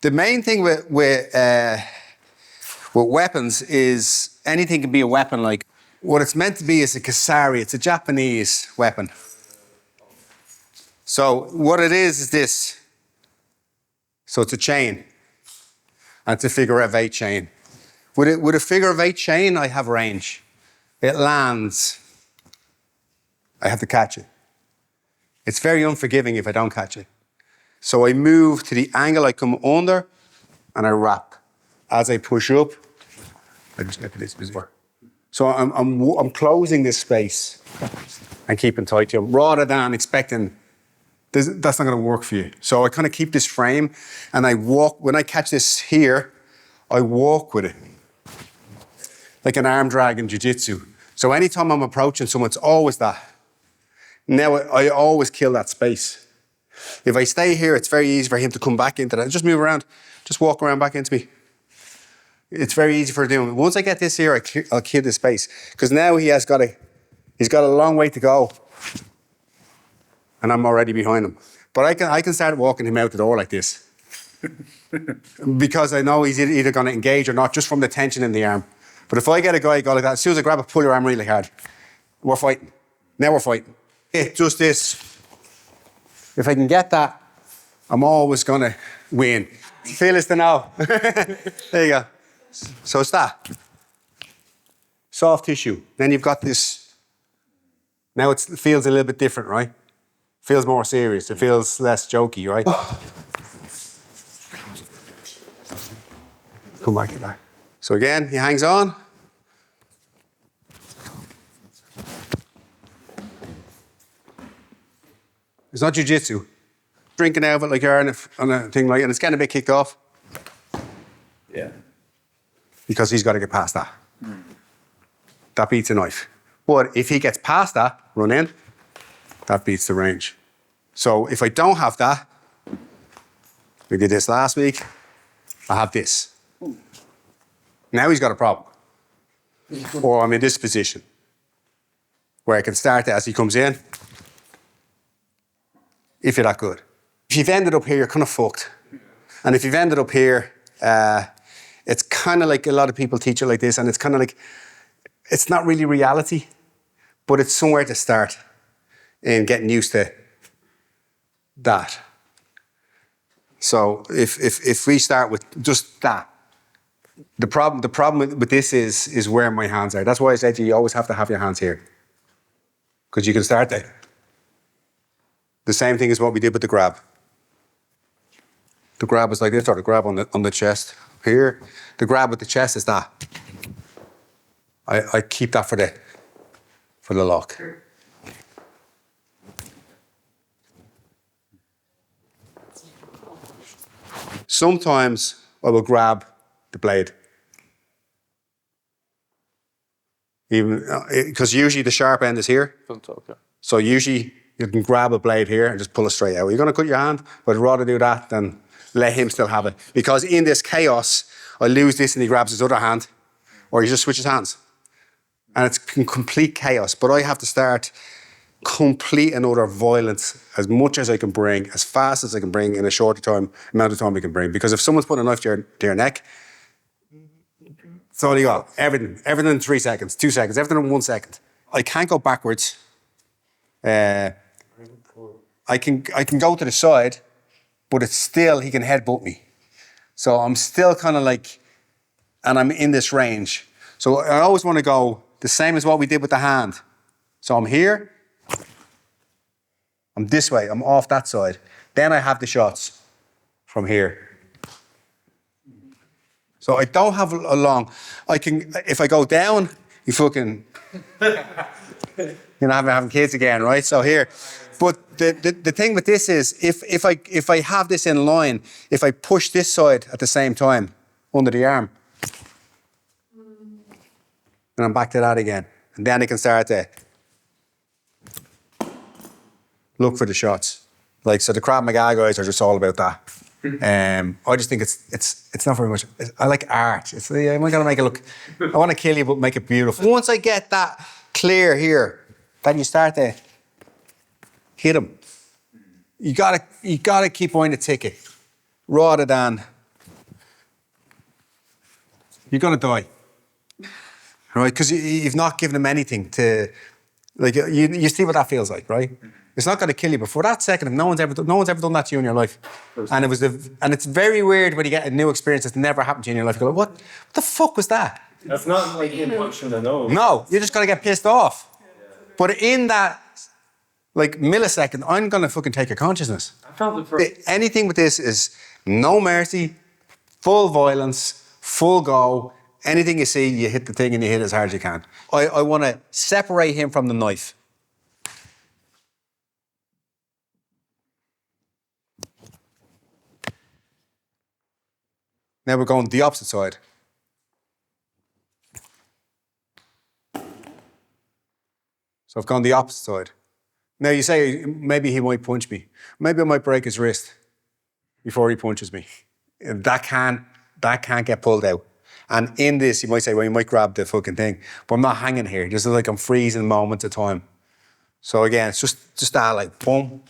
The main thing with weapons is anything can be a weapon. Like what it's meant to be is a kasari. It's a Japanese weapon. So what it is this. So it's a chain. And it's a figure of 8 chain. With a figure of 8 chain, I have range. It lands. I have to catch it. It's very unforgiving if I don't catch it. So I move to the angle I come under and I wrap. As I push up, I just get to this before. So I'm closing this space and keeping tight to him rather than expecting that's not going to work for you. So I kind of keep this frame and I walk. When I catch this here, I walk with it. Like an arm drag in jiu-jitsu. So anytime I'm approaching someone, it's always that. Now I always kill that space. If I stay here, it's very easy for him to come back into that. Just move around. Just walk around back into me. It's very easy for him. Once I get this here, I'll kill this space. Because now he's got a long way to go. And I'm already behind him. But I can start walking him out the door like this. Because I know he's either going to engage or not, just from the tension in the arm. But if I get a guy go like that, as soon as I grab it, pull your arm really hard. We're fighting. Now we're fighting. It's just this. If I can get that, I'm always going to win. Feel this to know. There you go. So it's that. Soft tissue. Then you've got this. Now it feels a little bit different, right? Feels more serious. It feels less jokey, right? Come back to that. So again, he hangs on. It's not jiu-jitsu. Drinking out of it like you're on a thing like, and it's getting a bit kicked off. Yeah. Because he's got to get past that. That beats a knife. But if he gets past that, run in, that beats the range. So if I don't have that, we did this last week, I have this. Now he's got a problem. Or I'm in this position where I can start it as he comes in, if you're that good. If you've ended up here, you're kind of fucked. And if you've ended up here, it's kind of like a lot of people teach it like this, and it's kind of like, it's not really reality, but it's somewhere to start in getting used to that. So if we start with just that, the problem with this is where my hands are. That's why I said you always have to have your hands here, because you can start there. The same thing as what we did with the grab. The grab is like this, or the grab on the chest here. The grab with the chest is that. I keep that for the lock. Sometimes I will grab the blade. Even because usually the sharp end is here. So usually you can grab a blade here and just pull it straight out. You're going to cut your hand, but I'd rather do that than let him still have it. Because in this chaos, I lose this and he grabs his other hand, or he just switches hands. And it's complete chaos. But I have to start complete and utter violence as much as I can bring, as fast as I can bring in a short amount of time I can bring. Because if someone's putting a knife to your neck, that's all you got. Everything in 3 seconds, 2 seconds, everything in 1 second. I can't go backwards. I can go to the side, but it's still, he can headbutt me. So I'm still kind of like, and I'm in this range. So I always want to go the same as what we did with the hand. So I'm here, I'm this way, I'm off that side. Then I have the shots from here. So I don't have a long, if I go down, you fucking, I'm having kids again, right? So here, but the thing with this is, if I have this in line, if I push this side at the same time, under the arm, and I'm back to that again. And then I can start to look for the shots. Like, so the Krav Maga guys are just all about that. I just think it's not very much. I like art. I'm not gonna make it look. I want to kill you, but make it beautiful. Once I get that clear here, then you start to hit him. You gotta keep on the ticket, rather than you're going to die. Right? Because you've not given him anything to, like, you see what that feels like, right? It's not going to kill you, but for that second, no one's ever done that to you in your life. And it's very weird when you get a new experience that's never happened to you in your life. You go, what the fuck was that? That's not like him punching the nose. No, you're just going to get pissed off. But in that, like, millisecond, I'm going to fucking take your consciousness. I felt it first. Anything with this is no mercy, full violence, full go. Anything you see, you hit the thing and you hit as hard as you can. I want to separate him from the knife. Now we're going the opposite side. So I've gone the opposite side. Now you say, maybe he might punch me. Maybe I might break his wrist before he punches me. That can't get pulled out. And in this, you might say, well, you might grab the fucking thing. But I'm not hanging here. Just like I'm freezing moments of time. So again, it's just that, like, boom.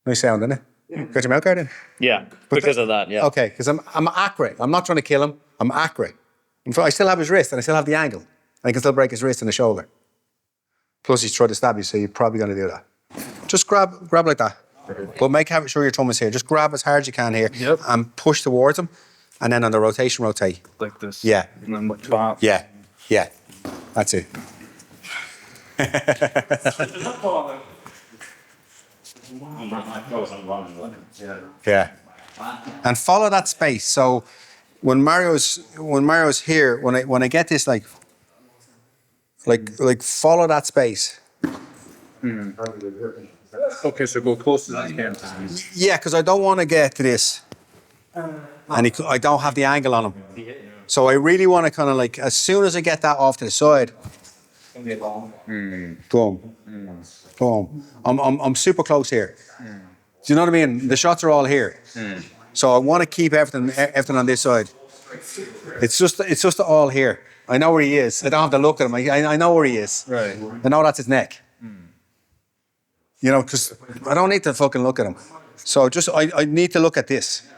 Nice sound, isn't it? Yeah. Got your mouth guard in? Yeah, because of that, yeah. Okay, because I'm accurate. I'm not trying to kill him. I'm accurate. I still have his wrist and I still have the angle. And I can still break his wrist and the shoulder. Plus he's trying to stab you, so you're probably going to do that. Just grab like that. But make sure your thumb is here. Just grab as hard as you can here and push towards him. And then on the rotation, rotate. Like this. Yeah. And then like that. Yeah. Yeah. That's it. Yeah. And follow that space. So when Mario's here, when I get this like follow that space. Okay, so go close as you can. Yeah, because I don't want to get to this. And I don't have the angle on him. So I really want to kind of like, as soon as I get that off to the side, boom, boom. I'm super close here. Do you know what I mean? The shots are all here. So I want to keep everything on this side. It's just all here. I know where he is. I don't have to look at him. I know where he is. Right. I know that's his neck. You know, because I don't need to fucking look at him. So I need to look at this.